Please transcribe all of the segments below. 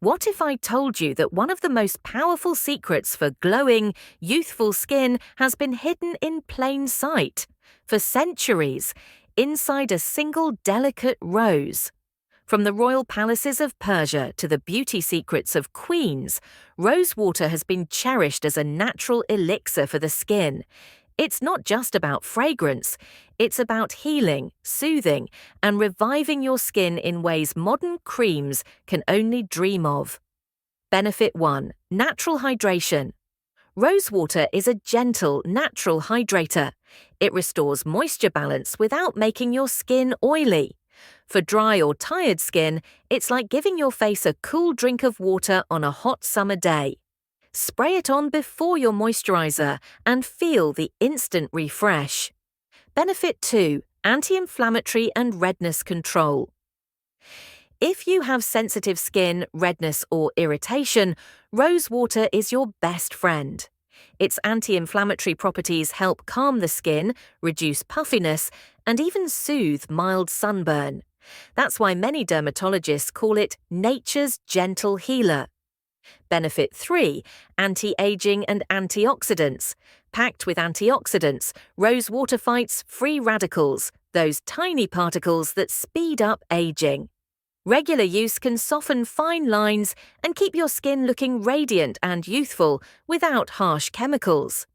What if I told you that one of the most powerful secrets for glowing, youthful skin has been hidden in plain sight for centuries inside a single delicate rose? From the royal palaces of Persia to the beauty secrets of queens, rose water has been cherished as a natural elixir for the skin. It's not just about fragrance, it's about healing, soothing, and reviving your skin in ways modern creams can only dream of. Benefit 1. Natural hydration. Rose water is a gentle, natural hydrator. It restores moisture balance without making your skin oily. For dry or tired skin, it's like giving your face a cool drink of water on a hot summer day. Spray it on before your moisturizer and feel the instant refresh. Benefit 2. Anti-inflammatory and redness control. If you have sensitive skin, redness, or irritation, rose water is your best friend. Its anti-inflammatory properties help calm the skin, reduce puffiness, and even soothe mild sunburn. That's why many dermatologists call it nature's gentle healer. Benefit 3. Anti-aging and antioxidants. Packed with antioxidants, rose water fights free radicals, those tiny particles that speed up aging. Regular use can soften fine lines and keep your skin looking radiant and youthful without harsh chemicals.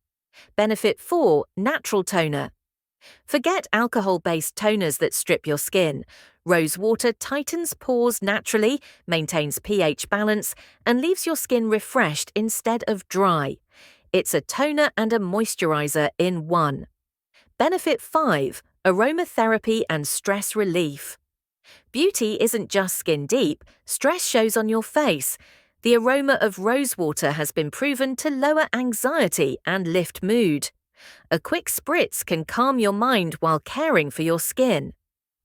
Benefit 4. Natural toner. Forget alcohol-based toners that strip your skin. Rose water tightens pores naturally, maintains pH balance, and leaves your skin refreshed instead of dry. It's a toner and a moisturizer in one. Benefit 5. Aromatherapy and stress relief. Beauty isn't just skin deep, stress shows on your face. The aroma of rose water has been proven to lower anxiety and lift mood. A quick spritz can calm your mind while caring for your skin.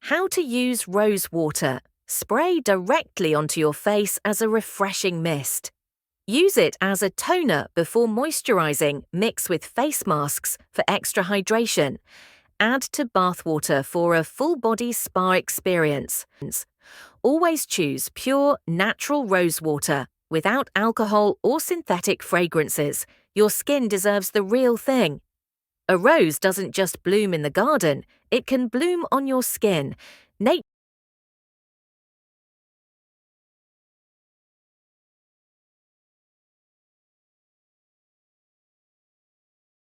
How to use rose water. Spray directly onto your face as a refreshing mist. Use it as a toner before moisturizing, mix with face masks for extra hydration. Add to bath water for a full-body spa experience. Always choose pure, natural rose water without alcohol or synthetic fragrances. Your skin deserves the real thing. A rose doesn't just bloom in the garden, it can bloom on your skin.